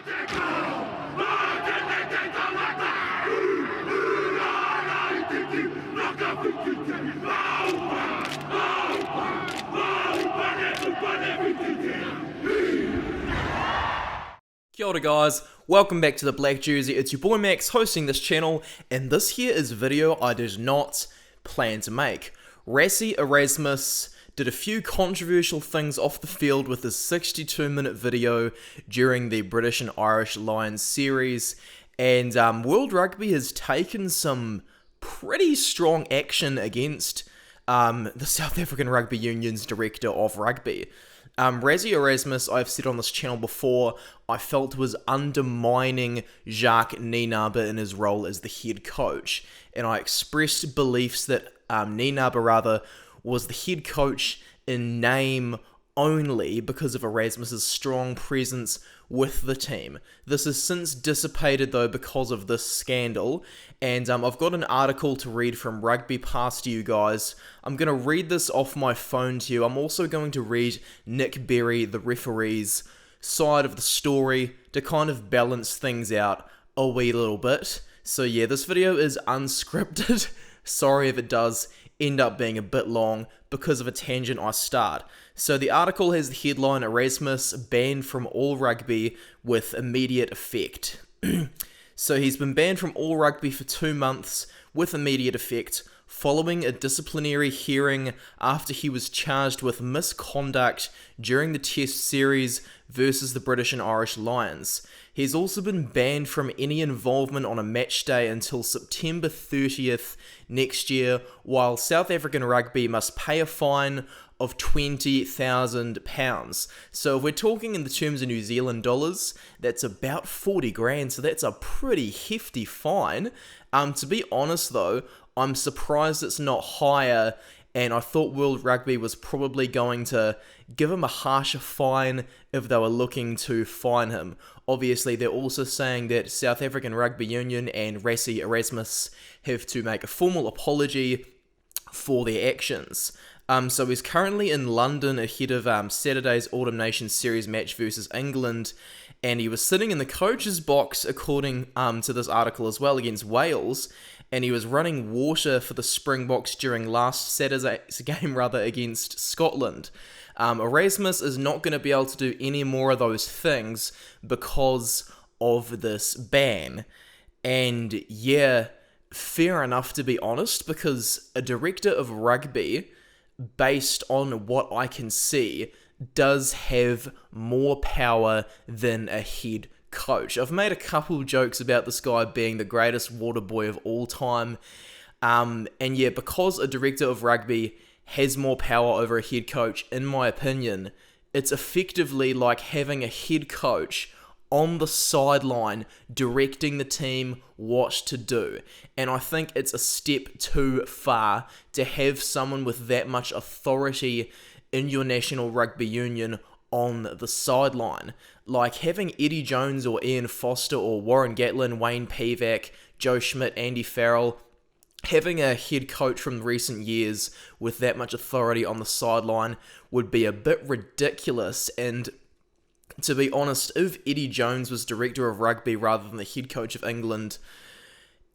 Kia ora guys, welcome back to the Black Jersey. It's your boy Max hosting this channel, and this here is a video I did not plan to make. Rassie Erasmus did a few controversial things off the field with his 62-minute video during the British and Irish Lions series, and World Rugby has taken some pretty strong action against the South African Rugby Union's Director of Rugby. Rassie Erasmus, I've said on this channel before, I felt was undermining Jacques Nienaber in his role as the head coach, and I expressed beliefs that Nienaber was the head coach in name only because of Erasmus's strong presence with the team. This has since dissipated though because of this scandal, and I've got an article to read from Rugby Pass to you guys. I'm going to read this off my phone to you. I'm also going to read Nick Berry, the referee's side of the story to kind of balance things out a wee little bit. So yeah, this video is unscripted. Sorry if it does end up being a bit long because of a tangent I start. So the article has the headline, Erasmus banned from all rugby with immediate effect. So he's been banned from all rugby for 2 months with immediate effect following a disciplinary hearing after he was charged with misconduct during the Test series versus the British and Irish Lions. He's also been banned from any involvement on a match day until September 30th next year, while South African Rugby must pay a fine of £20,000. So if we're talking in the terms of New Zealand dollars, that's about 40 grand, so that's a pretty hefty fine. To be honest though, I'm surprised it's not higher, and I thought World Rugby was probably going to give him a harsher fine if they were looking to fine him. Obviously, they're also saying that South African Rugby Union and Rassie Erasmus have to make a formal apology for their actions. So he's currently in London ahead of Saturday's Autumn Nations Series match versus England, and he was sitting in the coach's box, according to this article as well, against Wales, and he was running water for the Springboks during last Saturday's game against Scotland. Erasmus is not going to be able to do any more of those things because of this ban. And yeah, fair enough to be honest, because a director of rugby, based on what I can see, does have more power than a head coach. I've made a couple jokes about this guy being the greatest water boy of all time, and yeah, because a director of rugby has more power over a head coach, in my opinion, it's effectively like having a head coach on the sideline directing the team what to do. And I think it's a step too far to have someone with that much authority in your National Rugby Union on the sideline. Like having Eddie Jones or Ian Foster or Warren Gatlin, Wayne Pivac, Joe Schmidt, Andy Farrell, having a head coach from recent years with that much authority on the sideline would be a bit ridiculous. And to be honest, if Eddie Jones was director of rugby rather than the head coach of England,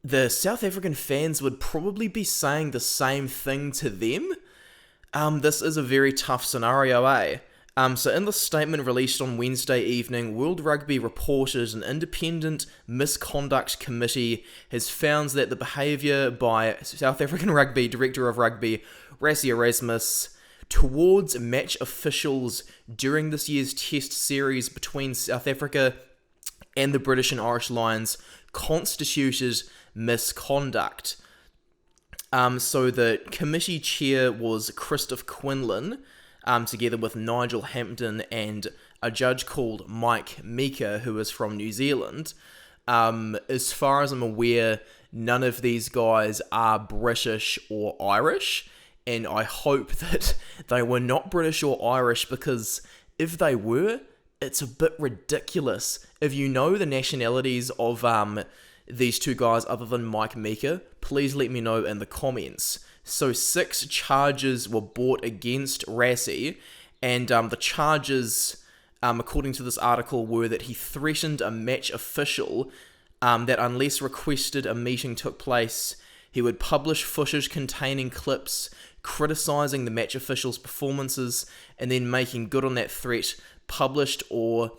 the South African fans would probably be saying the same thing to them. This is a very tough scenario, eh? So in the statement released on Wednesday evening, World Rugby reported an independent misconduct committee has found that the behaviour by South African Rugby Director of Rugby, Rassie Erasmus, towards match officials during this year's Test series between South Africa and the British and Irish Lions constituted misconduct. So the committee chair was Christoph Quinlan, together with Nigel Hampton and a judge called Mike Meeker, who is from New Zealand. As far as I'm aware, none of these guys are British or Irish, and I hope that they were not British or Irish, because if they were, it's a bit ridiculous. If you know the nationalities of these two guys other than Mike Meeker, please let me know in the comments. So 6 charges were brought against Rassie, and the charges according to this article, were that he threatened a match official that unless requested a meeting took place, he would publish footage containing clips criticising the match official's performances, and then making good on that threat, published or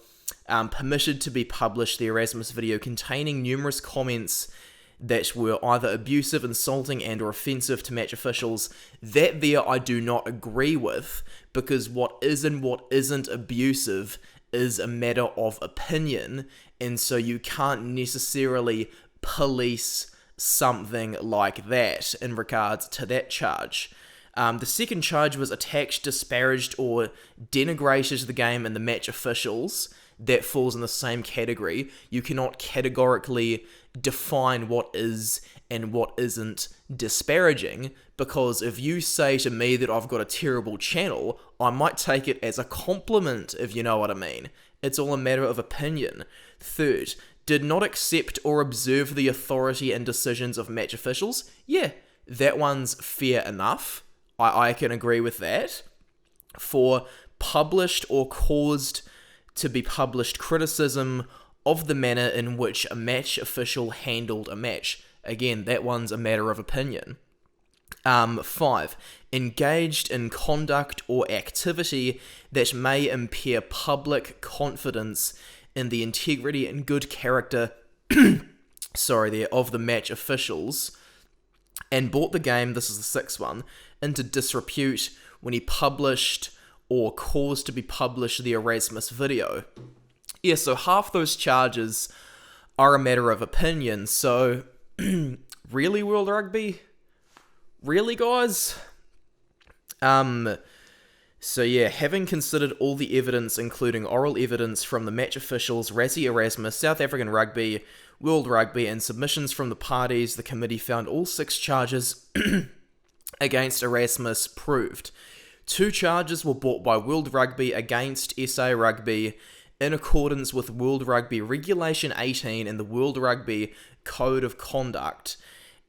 permitted to be published the Erasmus video containing numerous comments that were either abusive, insulting, and or offensive to match officials. That there I do not agree with, because what is and what isn't abusive is a matter of opinion, and so you can't necessarily police something like that in regards to that charge. The second charge was attacked, disparaged, or denigrated the game and the match officials. That falls in the same category. You cannot categorically define what is and what isn't disparaging, because if you say to me that I've got a terrible channel, I might take it as a compliment, if you know what I mean. It's all a matter of opinion. Third, did not accept or observe the authority and decisions of match officials. Yeah, that one's fair enough. I can agree with that. For published or caused to be published criticism of the manner in which a match official handled a match. Again, that one's a matter of opinion. 5. Engaged in conduct or activity that may impair public confidence in the integrity and good character of the match officials, and brought the game, this is the 6th one, into disrepute when he published or caused to be published the Erasmus video. Yeah, so half those charges are a matter of opinion, so really, World Rugby? Really, guys? So yeah, having considered all the evidence, including oral evidence from the match officials, Rassie Erasmus, South African Rugby, World Rugby, and submissions from the parties, the committee found all 6 charges against Erasmus proved. 2 charges were brought by World Rugby against SA Rugby in accordance with World Rugby Regulation 18 and the World Rugby Code of Conduct.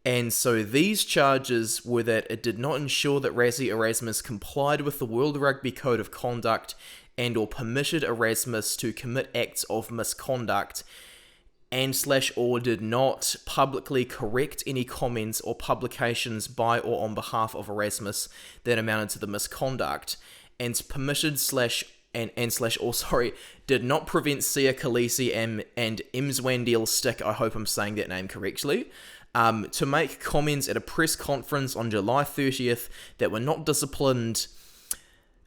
And so these charges were that it did not ensure that Rassie Erasmus complied with the World Rugby Code of Conduct and or permitted Erasmus to commit acts of misconduct, and/or did not publicly correct any comments or publications by or on behalf of Erasmus that amounted to the misconduct, and permitted did not prevent Sia Khaleesi and Mzwandile Stick, I hope I'm saying that name correctly, to make comments at a press conference on July 30th that were not disciplined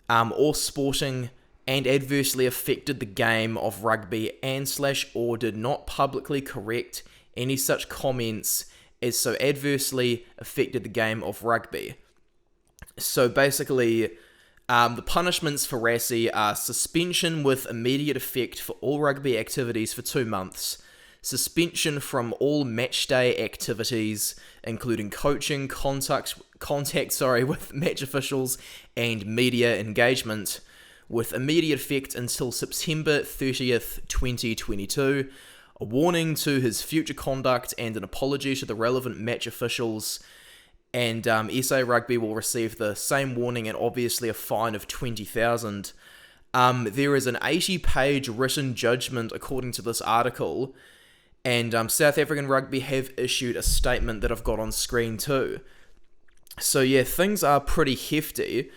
or sporting and adversely affected the game of rugby, and/or did not publicly correct any such comments as so adversely affected the game of rugby. So basically, the punishments for Rassie are suspension with immediate effect for all rugby activities for 2 months, suspension from all matchday activities, including coaching, contact with match officials, and media engagement, with immediate effect until September 30th, 2022, a warning to his future conduct and an apology to the relevant match officials, and SA Rugby will receive the same warning and obviously a fine of $20,000. There is an 80-page written judgment according to this article, and South African Rugby have issued a statement that I've got on screen too. So yeah, things are pretty hefty.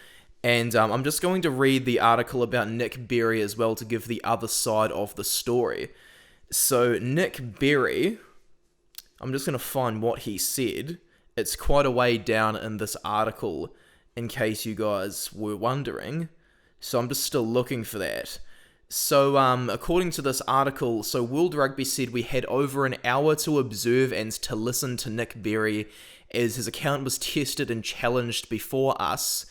And I'm just going to read the article about Nick Berry as well to give the other side of the story. So Nick Berry, I'm just going to find what he said. It's quite a way down in this article, in case you guys were wondering. So I'm just still looking for that. So according to this article, so World Rugby said we had over an hour to observe and to listen to Nick Berry as his account was tested and challenged before us.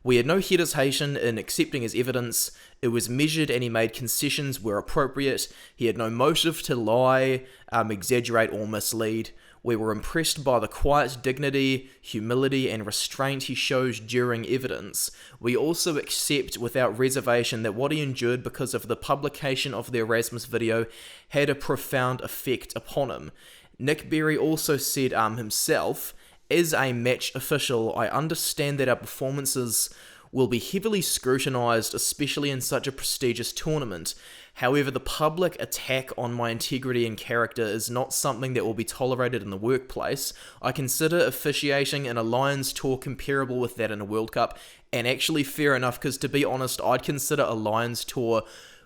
We had no hesitation in accepting his evidence. It was measured and he made concessions where appropriate. He had no motive to lie, exaggerate or mislead. We were impressed by the quiet dignity, humility and restraint he shows during evidence. We also accept without reservation that what he endured because of the publication of the Erasmus video had a profound effect upon him. Nick Berry also said himself, as a match official, I understand that our performances will be heavily scrutinised, especially in such a prestigious tournament. However, the public attack on my integrity and character is not something that will be tolerated in the workplace. I consider officiating in a Lions tour comparable with that in a World Cup, and actually fair enough, because to be honest, I'd consider a Lions tour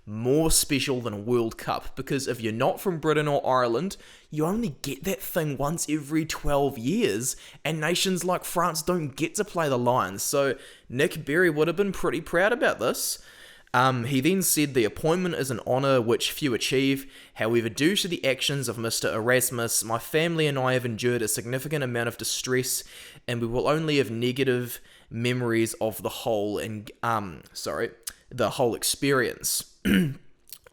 more special than a World Cup, because if you're not from Britain or Ireland, you only get that thing once every 12 years, and nations like France don't get to play the Lions, so Nick Berry would have been pretty proud about this. He then said the appointment is an honour which few achieve. However, due to the actions of Mr. Erasmus, my family and I have endured a significant amount of distress, and we will only have negative memories of the whole experience.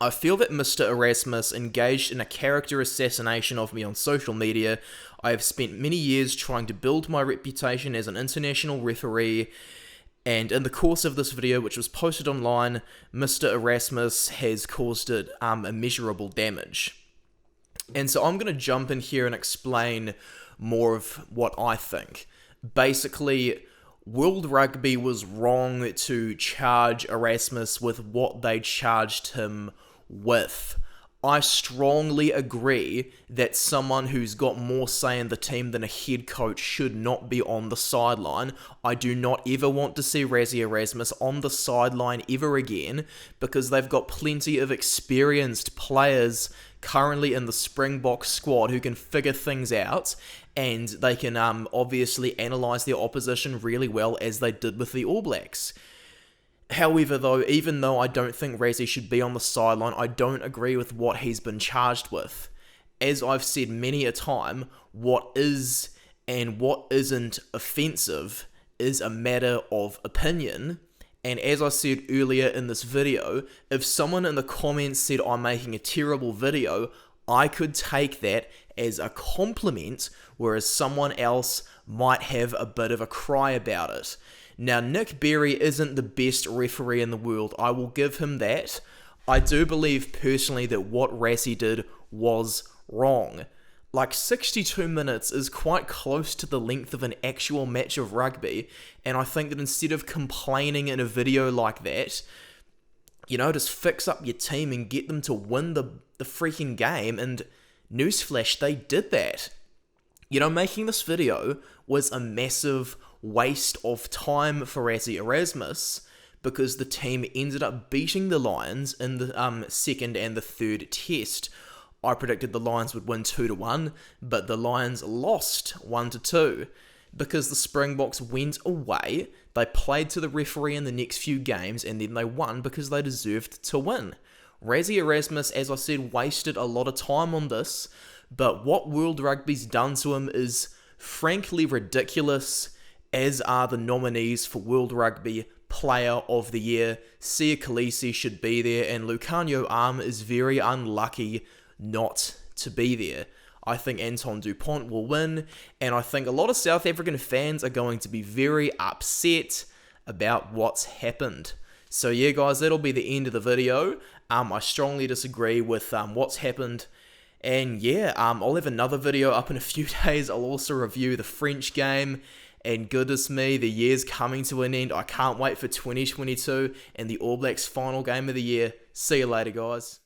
I feel that Mr. Erasmus engaged in a character assassination of me on social media. I have spent many years trying to build my reputation as an international referee, and in the course of this video, which was posted online, Mr. Erasmus has caused it immeasurable damage. And so I'm going to jump in here and explain more of what I think. Basically, World Rugby was wrong to charge Erasmus with what they charged him with. I strongly agree that someone who's got more say in the team than a head coach should not be on the sideline. I do not ever want to see Rassie Erasmus on the sideline ever again, because they've got plenty of experienced players currently in the Springbok squad who can figure things out, and they can obviously analyse their opposition really well, as they did with the All Blacks. However, though, even though I don't think Rassie should be on the sideline, I don't agree with what he's been charged with. As I've said many a time, what is and what isn't offensive is a matter of opinion. And as I said earlier in this video, if someone in the comments said I'm making a terrible video, I could take that as a compliment, whereas someone else might have a bit of a cry about it. Now, Nick Berry isn't the best referee in the world, I will give him that. I do believe personally that what Rassie did was wrong. Like, 62 minutes is quite close to the length of an actual match of rugby, and I think that instead of complaining in a video like that, you know, just fix up your team and get them to win the freaking game, and newsflash, they did that. You know, making this video was a massive waste of time for Rassie Erasmus, because the team ended up beating the Lions in the second and the third test. I predicted the Lions would win 2-1, but the Lions lost 1-2, because the Springboks went away, they played to the referee in the next few games, and then they won because they deserved to win. Rassie Erasmus, as I said, wasted a lot of time on this, but what World Rugby's done to him is frankly ridiculous, as are the nominees for World Rugby Player of the Year. Sia Khaleesi should be there, and Lucanio Arm is very unlucky not to be there. I think Anton Dupont will win, and I think a lot of South African fans are going to be very upset about what's happened. So yeah, guys, that'll be the end of the video. I strongly disagree with what's happened. And yeah, I'll have another video up in a few days. I'll also review the French game. And goodness me, the year's coming to an end. I can't wait for 2022 and the All Blacks final game of the year. See you later, guys.